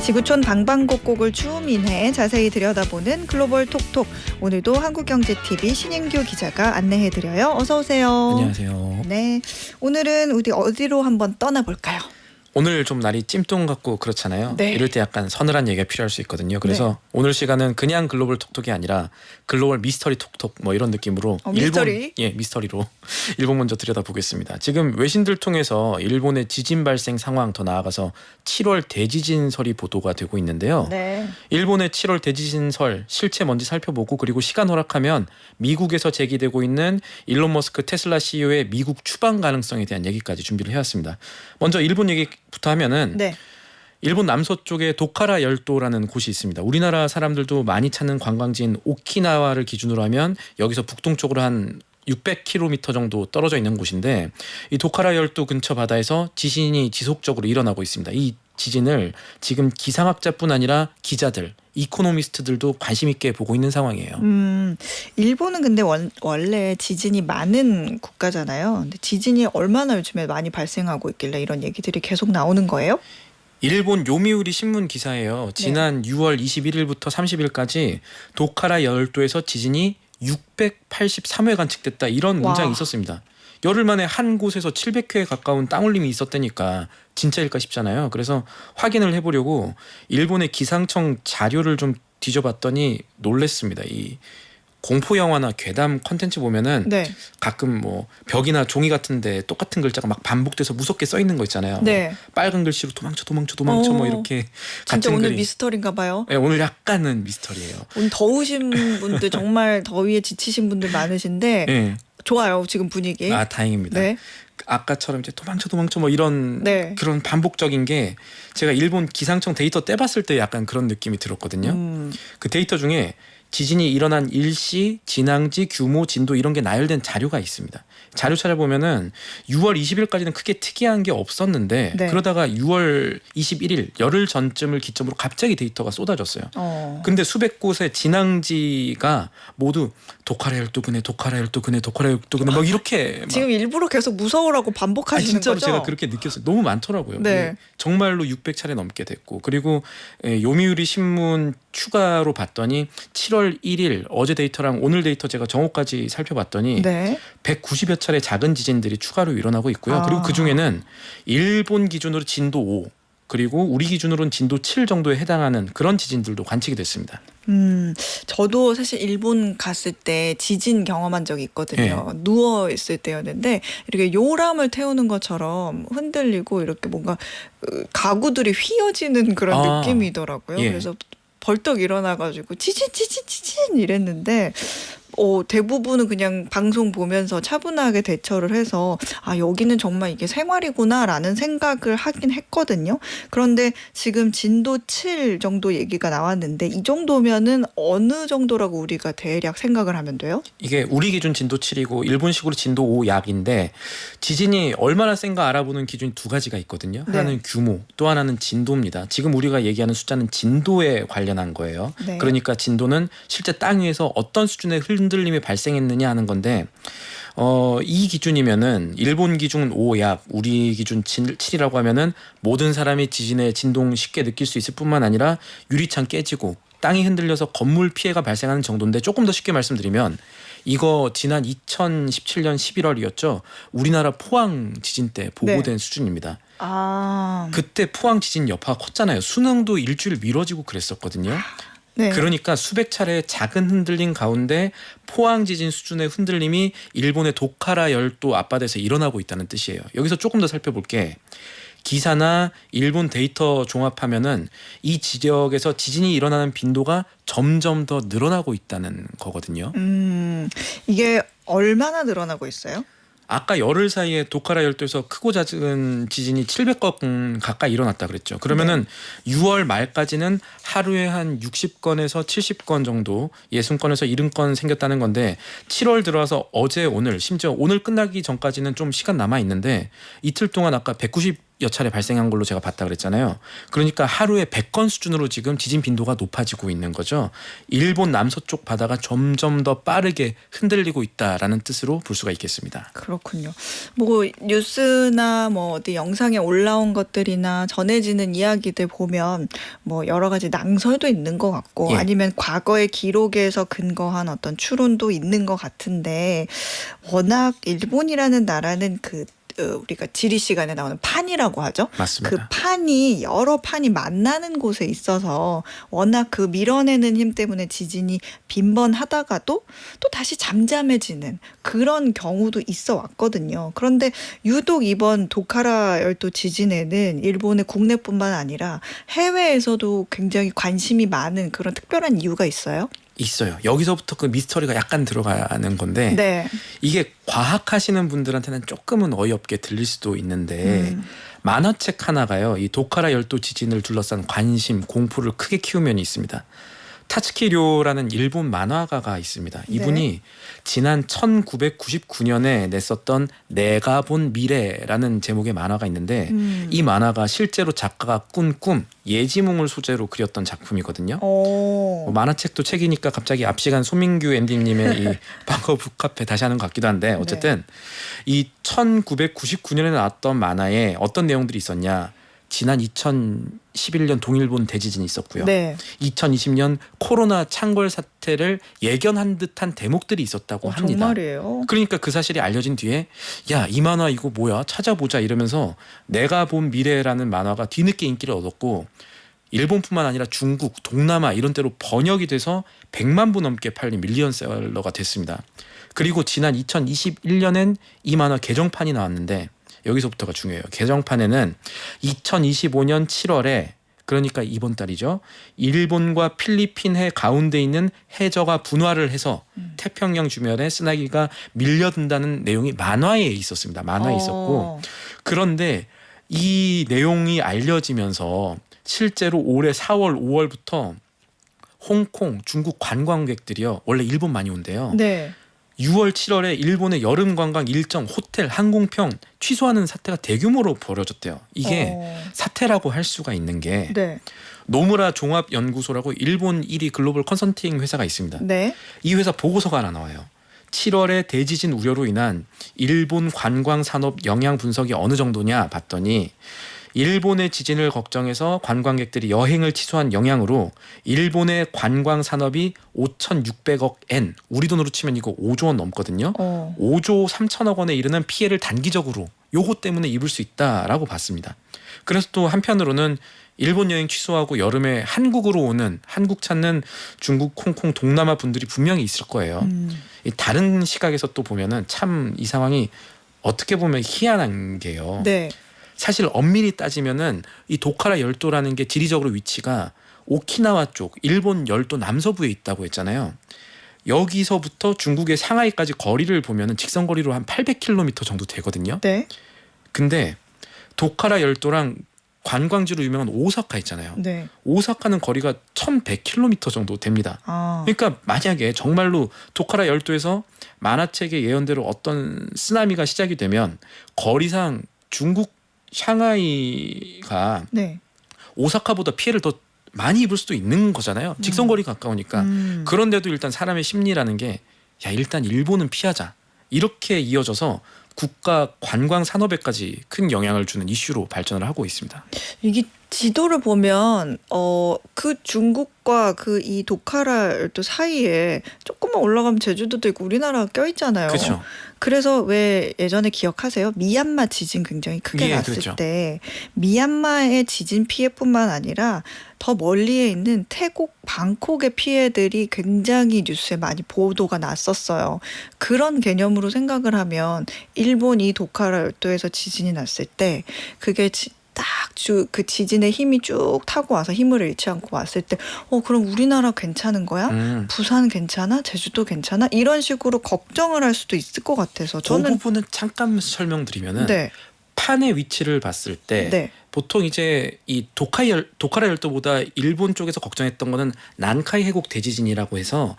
지구촌 방방곡곡을 줌인해 자세히 들여다보는 글로벌 톡톡. 오늘도 한국경제TV 신인규 기자가 안내해드려요. 어서 오세요. 안녕하세요. 네, 오늘은 우리 어디로 한번 떠나볼까요? 오늘 좀 날이 찜통 같고 그렇잖아요. 네. 이럴 때 약간 서늘한 얘기가 필요할 수 있거든요. 그래서 오늘 시간은 그냥 글로벌 톡톡이 아니라 글로벌 미스터리 톡톡 뭐 이런 느낌으로 미스터리? 미스터리로 일본 먼저 들여다보겠습니다. 지금 외신들 통해서 일본의 지진 발생 상황, 더 나아가서 7월 대지진설이 보도가 되고 있는데요. 네. 일본의 7월 대지진설 실체 뭔지 살펴보고, 그리고 시간 허락하면 미국에서 제기되고 있는 일론 머스크 테슬라 CEO의 미국 추방 가능성에 대한 얘기까지 준비를 해왔습니다. 먼저 일본 얘기부터 하면은 네. 일본 남서쪽에 도카라 열도라는 곳이 있습니다. 우리나라 사람들도 많이 찾는 관광지인 오키나와를 기준으로 하면 여기서 북동쪽으로 한 600km 정도 떨어져 있는 곳인데, 이 도카라 열도 근처 바다에서 지진이 지속적으로 일어나고 있습니다. 이 지진을 지금 기상학자뿐 아니라 기자들, 이코노미스트들도 관심 있게 보고 있는 상황이에요. 일본은 근데 원래 지진이 많은 국가잖아요. 근데 지진이 얼마나 요즘에 많이 발생하고 있길래 이런 얘기들이 계속 나오는 거예요? 일본 요미우리 신문 기사예요. 지난 6월 21일부터 30일까지 도카라 열도에서 지진이 683회 관측됐다, 이런 문장이 있었습니다. 열흘 만에 한 곳에서 700회에 가까운 땅울림이 있었다니까 진짜일까 싶잖아요. 그래서 확인을 해보려고 일본의 기상청 자료를 좀 뒤져봤더니 놀랬습니다. 이 공포 영화나 괴담 컨텐츠 보면은 네. 가끔 뭐 벽이나 종이 같은데 똑같은 글자가 막 반복돼서 무섭게 써 있는 거 있잖아요. 네. 뭐 빨간 글씨로 도망쳐 뭐 이렇게 진짜 같은 오늘 글이. 미스터리인가 봐요. 네, 오늘 약간은 미스터리예요. 오늘 더우신 분들 정말 더위에 지치신 분들 많으신데 네. 좋아요, 지금 분위기. 아, 다행입니다. 네. 아까처럼 이제 도망쳐 뭐 이런 네. 그런 반복적인 게, 제가 일본 기상청 데이터 떼봤을 때 약간 그런 느낌이 들었거든요. 그 데이터 중에 지진이 일어난 일시, 진앙지, 규모, 진도 이런 게 나열된 자료가 있습니다. 자료 찾아보면은 6월 20일까지는 크게 특이한 게 없었는데 네. 그러다가 6월 21일 열흘 전쯤을 기점으로 갑자기 데이터가 쏟아졌어요. 근데 수백 곳의 진앙지가 모두 도카라 열도근해, 도카라 열도근해, 도카라 열도근해 막 이렇게 막. 지금 일부러 계속 무서우라고 반복하시는 진짜로 거죠? 제가 그렇게 느꼈어요. 너무 많더라고요. 네. 정말로 600차례 넘게 됐고, 그리고 요미우리 신문 추가로 봤더니 7월 1일 어제 데이터랑 오늘 데이터 제가 정오까지 살펴봤더니 네. 190여 차례 작은 지진들이 추가로 일어나고 있고요. 그리고 그 중에는 일본 기준으로 진도 5, 그리고 우리 기준으로는 진도 7 정도에 해당하는 그런 지진들도 관측이 됐습니다. 저도 사실 일본 갔을 때 지진 경험한 적이 있거든요. 누워 있을 때였는데 이렇게 요람을 태우는 것처럼 흔들리고 이렇게 뭔가 가구들이 휘어지는 그런 느낌이더라고요. 예. 그래서 벌떡 일어나가지고 지진 이랬는데 대부분은 그냥 방송 보면서 차분하게 대처를 해서 여기는 정말 이게 생활이구나라는 생각을 하긴 했거든요. 그런데 지금 진도 7 정도 얘기가 나왔는데 이 정도면은 어느 정도라고 우리가 대략 생각을 하면 돼요? 이게 우리 기준 진도 7이고 일본식으로 진도 5 약인데, 지진이 얼마나 센가 알아보는 기준이 두 가지가 있거든요. 하나는 규모, 또 하나는 진도입니다. 지금 우리가 얘기하는 숫자는 진도에 관련한 거예요. 네. 그러니까 진도는 실제 땅 위에서 어떤 수준의 흔들림이 발생했느냐 하는 건데, 이 기준이면은 일본 기준 5약, 우리 기준 7이라고 하면은 모든 사람이 지진의 진동 쉽게 느낄 수 있을 뿐만 아니라 유리창 깨지고 땅이 흔들려서 건물 피해가 발생하는 정도인데, 조금 더 쉽게 말씀드리면 이거 지난 2017년 11월이었죠. 우리나라 포항 지진 때 보고된 수준입니다. 그때 포항 지진 여파가 컸잖아요. 수능도 일주일 미뤄지고 그랬었거든요. 네. 그러니까 수백 차례 작은 흔들림 가운데 포항 지진 수준의 흔들림이 일본의 도카라 열도 앞바다에서 일어나고 있다는 뜻이에요. 여기서 조금 더 살펴볼 게, 기사나 일본 데이터 종합하면은 이 지역에서 지진이 일어나는 빈도가 점점 더 늘어나고 있다는 거거든요. 이게 얼마나 늘어나고 있어요? 아까 열흘 사이에 도카라 열도에서 크고 작은 지진이 700건 가까이 일어났다 그랬죠. 그러면은 6월 말까지는 하루에 한 60건에서 70건 정도, 60건에서 70건 생겼다는 건데 7월 들어와서 어제 오늘 심지어 오늘 끝나기 전까지는 좀 시간 남아 있는데 이틀 동안 아까 190여 차례 발생한 걸로 제가 봤다 그랬잖아요. 그러니까 하루에 100건 수준으로 지금 지진 빈도가 높아지고 있는 거죠. 일본 남서쪽 바다가 점점 더 빠르게 흔들리고 있다라는 뜻으로 볼 수가 있겠습니다. 그렇군요. 뭐 뉴스나 뭐 어디 영상에 올라온 것들이나 전해지는 이야기들 보면 뭐 여러 가지 낭설도 있는 것 같고 예. 아니면 과거의 기록에서 근거한 어떤 추론도 있는 것 같은데 워낙 일본이라는 나라는 우리가 지리 시간에 나오는 판이라고 하죠. 맞습니다. 그 판이 여러 판이 만나는 곳에 있어서 워낙 그 밀어내는 힘 때문에 지진이 빈번하다가도 또 다시 잠잠해지는 그런 경우도 있어 왔거든요. 그런데 유독 이번 도카라 열도 지진에는 일본의 국내뿐만 아니라 해외에서도 굉장히 관심이 많은 그런 특별한 이유가 있어요? 있어요. 여기서부터 그 미스터리가 약간 들어가는 건데 네. 이게 과학하시는 분들한테는 조금은 어이없게 들릴 수도 있는데 만화책 하나가요. 이 도카라 열도 지진을 둘러싼 관심, 공포를 크게 키운 면이 있습니다. 타츠키 료라는 일본 만화가가 있습니다. 이분이 지난 1999년에 냈었던 내가 본 미래라는 제목의 만화가 있는데 이 만화가 실제로 작가가 꾼 꿈, 예지몽을 소재로 그렸던 작품이거든요. 뭐 만화책도 책이니까 갑자기 앞 시간 소민규 MD님의 이 방어 북카페 다시 하는 것 같기도 한데 어쨌든 이 1999년에 나왔던 만화에 어떤 내용들이 있었냐. 지난 2011년 동일본 대지진이 있었고요. 2020년 코로나 창궐 사태를 예견한 듯한 대목들이 있었다고 합니다. 정말이에요? 그러니까 그 사실이 알려진 뒤에 야, 이 만화 이거 뭐야? 찾아보자 이러면서 내가 본 미래라는 만화가 뒤늦게 인기를 얻었고 일본뿐만 아니라 중국, 동남아 이런 데로 번역이 돼서 100만 부 넘게 팔린 밀리언셀러가 됐습니다. 그리고 지난 2021년엔 이 만화 개정판이 나왔는데 여기서부터가 중요해요. 개정판에는 2025년 7월에 그러니까 이번 달이죠. 일본과 필리핀 해 가운데 있는 해저가 분화를 해서 태평양 주변에 쓰나미가 밀려든다는 내용이 만화에 있었습니다. 만화에 있었고 그런데 이 내용이 알려지면서 실제로 올해 4월, 5월부터 홍콩, 중국 관광객들이요. 원래 일본 많이 온대요. 6월, 7월에 일본의 여름 관광 일정, 호텔, 항공편 취소하는 사태가 대규모로 벌어졌대요. 이게 사태라고 할 수가 있는 게 노무라 종합연구소라고 일본 1위 글로벌 컨설팅 회사가 있습니다. 이 회사 보고서가 하나 나와요. 7월에 대지진 우려로 인한 일본 관광 산업 영향 분석이 어느 정도냐 봤더니 일본의 지진을 걱정해서 관광객들이 여행을 취소한 영향으로 일본의 관광 산업이 5,600억 엔, 우리 돈으로 치면 이거 5조 원 넘거든요. 5조 3천억 원에 이르는 피해를 단기적으로 요거 때문에 입을 수 있다라고 봤습니다. 그래서 또 한편으로는 일본 여행 취소하고 여름에 한국으로 오는, 한국 찾는 중국, 홍콩, 동남아 분들이 분명히 있을 거예요. 다른 시각에서 또 보면은 참 이 상황이 어떻게 보면 희한한 게요. 사실 엄밀히 따지면은 이 도카라 열도라는 게 지리적으로 위치가 오키나와 쪽 일본 열도 남서부에 있다고 했잖아요. 여기서부터 중국의 상하이까지 거리를 보면은 직선 거리로 한 800km 정도 되거든요. 근데 도카라 열도랑 관광지로 유명한 오사카 있잖아요. 오사카는 거리가 1100km 정도 됩니다. 그러니까 만약에 정말로 도카라 열도에서 만화책의 예언대로 어떤 쓰나미가 시작이 되면 거리상 중국 샹하이가 오사카보다 피해를 더 많이 입을 수도 있는 거잖아요. 직선거리 가까우니까. 그런데도 일단 사람의 심리라는 게 야, 일단 일본은 피하자. 이렇게 이어져서 국가 관광 산업에까지 큰 영향을 주는 이슈로 발전을 하고 있습니다. 이게 지도를 보면 그 중국과 그 이 도카라 열도 사이에 조금만 올라가면 제주도도 있고 우리나라가 껴있잖아요. 그렇죠. 그래서 왜 예전에 기억하세요? 미얀마 지진 굉장히 크게 났을 때 미얀마의 지진 피해뿐만 아니라 더 멀리에 있는 태국 방콕의 피해들이 굉장히 뉴스에 많이 보도가 났었어요. 그런 개념으로 생각을 하면 일본 이 도카라 열도에서 지진이 났을 때 그게 딱 그 지진의 힘이 쭉 타고 와서 힘을 잃지 않고 왔을 때 그럼 우리나라 괜찮은 거야? 부산 괜찮아? 제주도 괜찮아? 이런 식으로 걱정을 할 수도 있을 것 같아서 저는 그 부분은 잠깐 설명드리면은 네. 판의 위치를 봤을 때 네. 보통 이제 이 도카라 열도보다 일본 쪽에서 걱정했던 거는 난카이 해곡 대지진이라고 해서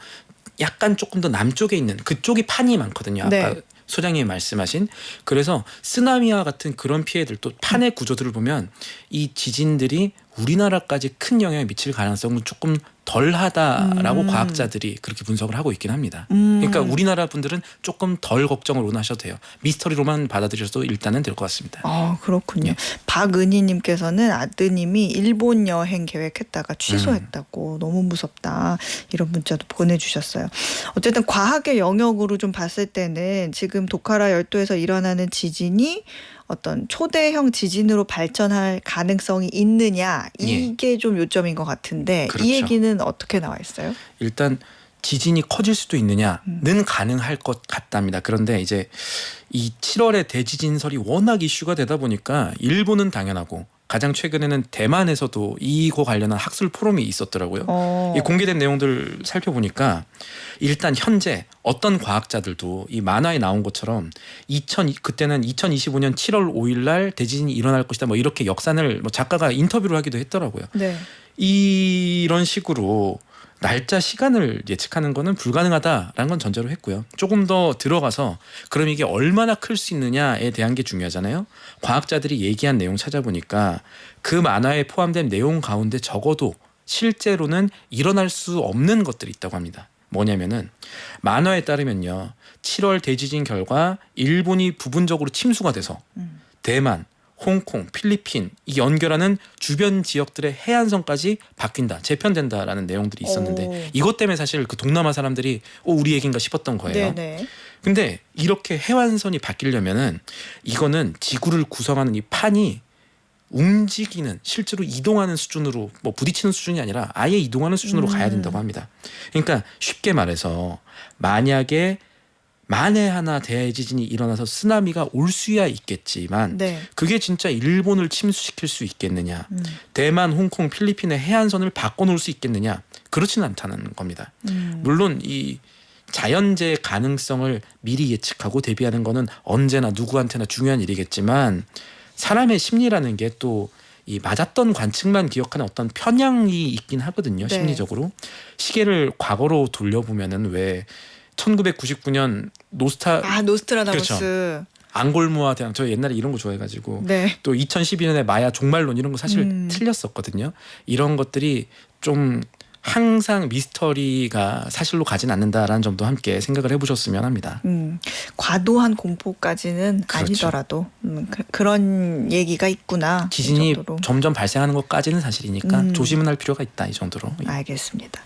약간 조금 더 남쪽에 있는 그쪽이 판이 많거든요. 아까 네. 소장님이 말씀하신. 그래서 쓰나미와 같은 그런 피해들 또 판의 구조들을 보면 이 지진들이 우리나라까지 큰 영향을 미칠 가능성은 조금 덜하다라고 과학자들이 그렇게 분석을 하고 있긴 합니다. 그러니까 우리나라 분들은 조금 덜 걱정을 원하셔도 돼요. 미스터리로만 받아들여도 일단은 될 것 같습니다. 그렇군요. 예. 박은희님께서는 아드님이 일본 여행 계획했다가 취소했다고 너무 무섭다 이런 문자도 보내주셨어요. 어쨌든 과학의 영역으로 좀 봤을 때는 지금 도카라 열도에서 일어나는 지진이 어떤 초대형 지진으로 발전할 가능성이 있느냐 이게 좀 요점인 것 같은데 그렇죠. 이 얘기는 어떻게 나와 있어요? 일단 지진이 커질 수도 있느냐는 가능할 것 같답니다. 그런데 이제 이 7월에 대지진설이 워낙 이슈가 되다 보니까 일본은 당연하고 가장 최근에는 대만에서도 이거 관련한 학술 포럼이 있었더라고요. 이 공개된 내용들 살펴보니까 일단 현재 어떤 과학자들도 이 만화에 나온 것처럼 그때는 2025년 7월 5일 날 대지진이 일어날 것이다. 뭐 이렇게 역산을 작가가 인터뷰를 하기도 했더라고요. 네. 이런 식으로 날짜 시간을 예측하는 거는 불가능하다라는 건 전제로 했고요. 조금 더 들어가서 그럼 이게 얼마나 클 수 있느냐에 대한 게 중요하잖아요. 과학자들이 얘기한 내용 찾아보니까 그 만화에 포함된 내용 가운데 적어도 실제로는 일어날 수 없는 것들이 있다고 합니다. 뭐냐면은 만화에 따르면요. 7월 대지진 결과 일본이 부분적으로 침수가 돼서 대만, 홍콩, 필리핀 이 연결하는 주변 지역들의 해안선까지 바뀐다, 재편된다라는 내용들이 있었는데 이것 때문에 사실 그 동남아 사람들이 우리 얘기인가 싶었던 거예요. 네네. 근데 이렇게 해안선이 바뀌려면은 이거는 지구를 구성하는 이 판이 움직이는 실제로 이동하는 수준으로 뭐 부딪히는 수준이 아니라 아예 이동하는 수준으로 가야 된다고 합니다. 그러니까 쉽게 말해서 만에 하나 대지진이 일어나서 쓰나미가 올 수야 있겠지만 네. 그게 진짜 일본을 침수시킬 수 있겠느냐, 대만, 홍콩, 필리핀의 해안선을 바꿔놓을 수 있겠느냐, 그렇지는 않다는 겁니다. 물론 이 자연재해 가능성을 미리 예측하고 대비하는 거는 언제나 누구한테나 중요한 일이겠지만 사람의 심리라는 게 또 이 맞았던 관측만 기억하는 어떤 편향이 있긴 하거든요. 네. 심리적으로. 시계를 과거로 돌려보면은 왜 1999년 노스트라다무스. 그렇죠. 앙골모아 대왕, 저 옛날에 이런 거 좋아해가지고 네. 또 2012년에 마야 종말론 이런 거 사실 틀렸었거든요. 이런 것들이 좀 항상 미스터리가 사실로 가진 않는다라는 점도 함께 생각을 해보셨으면 합니다. 과도한 공포까지는 그렇죠. 아니더라도 그런 얘기가 있구나. 지진이 이 정도로. 점점 발생하는 것까지는 사실이니까 조심은 할 필요가 있다, 이 정도로. 알겠습니다.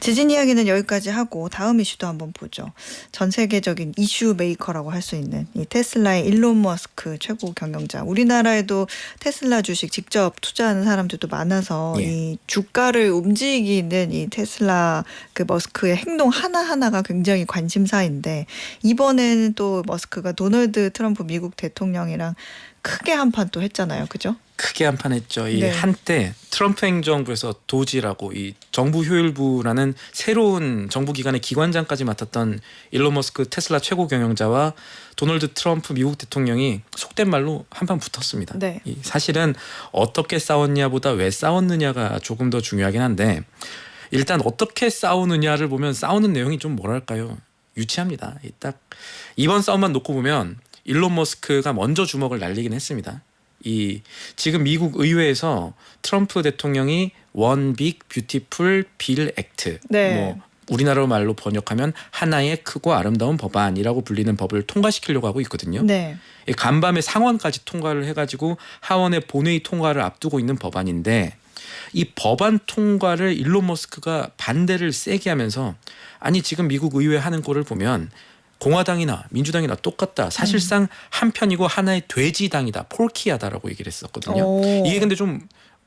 지진 이야기는 여기까지 하고 다음 이슈도 한번 보죠. 전 세계적인 이슈 메이커라고 할 수 있는 이 테슬라의 일론 머스크 최고 경영자. 우리나라에도 테슬라 주식 직접 투자하는 사람들도 많아서 예. 이 주가를 움직이는 이 테슬라 그 머스크의 행동 하나하나가 굉장히 관심사인데 이번에는 또 머스크가 도널드 트럼프 미국 대통령이랑 크게 한판 또 했잖아요. 그죠? 크게 한판 했죠. 이 네. 한때 트럼프 행정부에서 도지라고 이 정부 효율부라는 새로운 정부 기관의 기관장까지 맡았던 일론 머스크 테슬라 최고 경영자와 도널드 트럼프 미국 대통령이 속된 말로 한판 붙었습니다. 네. 이 사실은 어떻게 싸웠냐보다 왜 싸웠느냐가 조금 더 중요하긴 한데 일단 어떻게 싸우느냐를 보면 싸우는 내용이 좀 뭐랄까요? 유치합니다. 딱 이번 싸움만 놓고 보면 일론 머스크가 먼저 주먹을 날리긴 했습니다. 지금 미국 의회에서 트럼프 대통령이 원 빅 뷰티풀 빌 액트, 네. 뭐 우리나라 말로 번역하면 하나의 크고 아름다운 법안이라고 불리는 법을 통과시키려고 하고 있거든요. 네. 간밤에 상원까지 통과를 해가지고 하원의 본회의 통과를 앞두고 있는 법안인데 이 법안 통과를 일론 머스크가 반대를 세게 하면서 아니 지금 미국 의회 하는 꼴을 보면 공화당이나 민주당이나 똑같다. 사실상 한 편이고 하나의 돼지당이다. 폴키아다라고 얘기를 했었거든요. 이게 근데 좀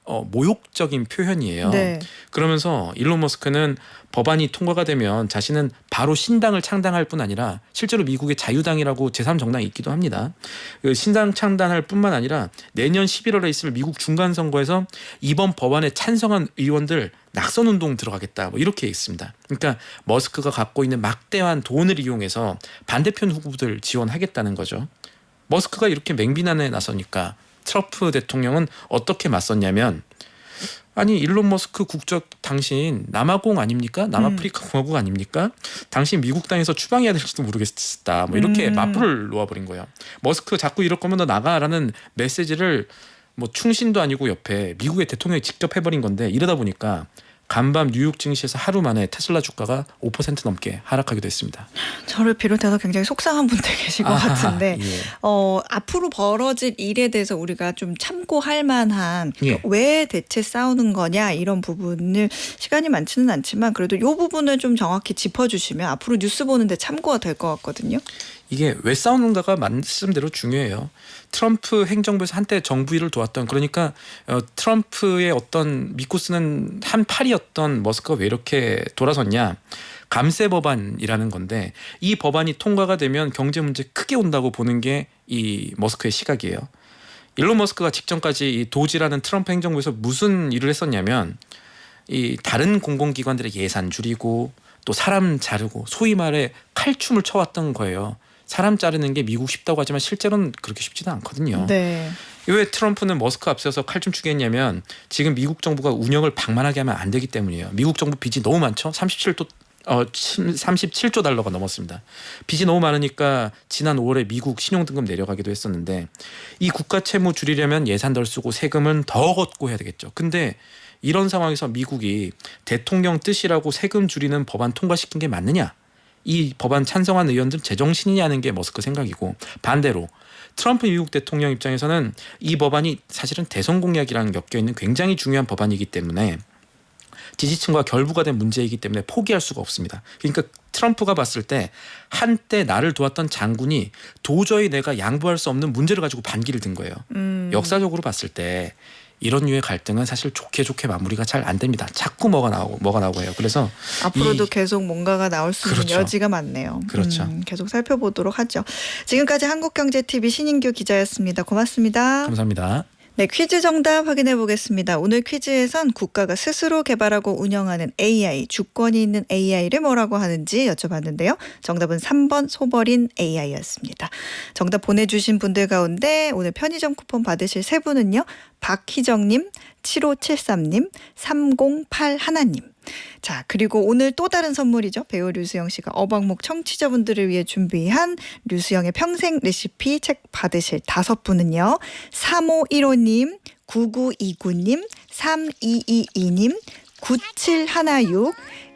모욕적인 표현이에요. 네. 그러면서 일론 머스크는 법안이 통과가 되면 자신은 바로 신당을 창당할 뿐 아니라 실제로 미국의 자유당이라고 제3정당이 있기도 합니다. 그 신당 창당할 뿐만 아니라 내년 11월에 있을 미국 중간선거에서 이번 법안에 찬성한 의원들 낙선운동 들어가겠다 뭐 이렇게 있습니다. 그러니까 머스크가 갖고 있는 막대한 돈을 이용해서 반대편 후보들 지원하겠다는 거죠. 머스크가 이렇게 맹비난에 나서니까 트럼프 대통령은 어떻게 맞섰냐면 아니 일론 머스크 국적 당신 남아공 아닙니까? 남아프리카 공화국 아닙니까? 당신 미국 땅에서 추방해야 될지도 모르겠다. 뭐 이렇게 맞불을 놓아버린 거예요. 머스크 자꾸 이럴 거면 너 나가라는 메시지를 뭐 충신도 아니고 옆에 미국의 대통령이 직접 해버린 건데 이러다 보니까 간밤 뉴욕 증시에서 하루 만에 테슬라 주가가 5% 넘게 하락하기도 했습니다. 저를 비롯해서 굉장히 속상한 분들 계실 것 같은데 예. 앞으로 벌어질 일에 대해서 우리가 좀 참고할 만한 예. 왜 대체 싸우는 거냐 이런 부분을 시간이 많지는 않지만 그래도 이 부분을 좀 정확히 짚어주시면 앞으로 뉴스 보는데 참고가 될 것 같거든요. 이게 왜 싸우는가가 말씀대로 중요해요. 트럼프 행정부에서 한때 정부 일을 도왔던 그러니까 트럼프의 어떤 믿고 쓰는 한 팔이었던 머스크가 왜 이렇게 돌아섰냐. 감세 법안이라는 건데 이 법안이 통과가 되면 경제 문제 크게 온다고 보는 게 이 머스크의 시각이에요. 일론 머스크가 직전까지 이 도지라는 트럼프 행정부에서 무슨 일을 했었냐면 이 다른 공공기관들의 예산 줄이고 또 사람 자르고 소위 말해 칼춤을 춰왔던 거예요. 사람 자르는 게 미국 쉽다고 하지만 실제로는 그렇게 쉽지는 않거든요. 네. 왜 트럼프는 머스크 앞서서 칼춤 추게 했냐면 지금 미국 정부가 운영을 방만하게 하면 안 되기 때문이에요. 미국 정부 빚이 너무 많죠. 37조 달러가 넘었습니다. 빚이 너무 많으니까 지난 5월에 미국 신용등급 내려가기도 했었는데 이 국가 채무 줄이려면 예산 덜 쓰고 세금은 더 걷고 해야 되겠죠. 근데 이런 상황에서 미국이 대통령 뜻이라고 세금 줄이는 법안 통과시킨 게 맞느냐? 이 법안 찬성한 의원들 제정신이냐는 게 머스크 생각이고 반대로 트럼프 미국 대통령 입장에서는 이 법안이 사실은 대선 공약이랑 엮여있는 굉장히 중요한 법안이기 때문에 지지층과 결부가 된 문제이기 때문에 포기할 수가 없습니다. 그러니까 트럼프가 봤을 때 한때 나를 도왔던 장군이 도저히 내가 양보할 수 없는 문제를 가지고 반기를 든 거예요. 역사적으로 봤을 때 이런 류의 갈등은 사실 좋게 마무리가 잘 안 됩니다. 자꾸 뭐가 나오고 해요. 그래서 앞으로도 계속 뭔가가 나올 수 있는 그렇죠. 여지가 많네요. 그렇죠. 계속 살펴보도록 하죠. 지금까지 한국경제TV 신인규 기자였습니다. 고맙습니다. 감사합니다. 네, 퀴즈 정답 확인해 보겠습니다. 오늘 퀴즈에선 국가가 스스로 개발하고 운영하는 AI, 주권이 있는 AI를 뭐라고 하는지 여쭤봤는데요. 정답은 3번 소버린 AI였습니다. 정답 보내주신 분들 가운데 오늘 편의점 쿠폰 받으실 세 분은요. 박희정님, 7573님, 3081님. 자, 그리고 오늘 또 다른 선물이죠. 배우 류수영 씨가 어방목 청취자분들을 위해 준비한 류수영의 평생 레시피 책 받으실 5분은요. 3515님, 9929님, 3222님, 9716,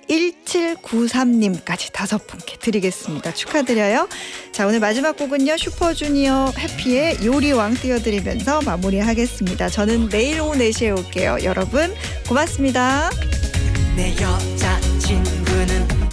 1793님까지 5분께 드리겠습니다. 축하드려요. 자, 오늘 마지막 곡은요. 슈퍼주니어 해피의 요리왕 띄워드리면서 마무리하겠습니다. 저는 내일 오후 4시에 올게요. 여러분 고맙습니다. 내 여자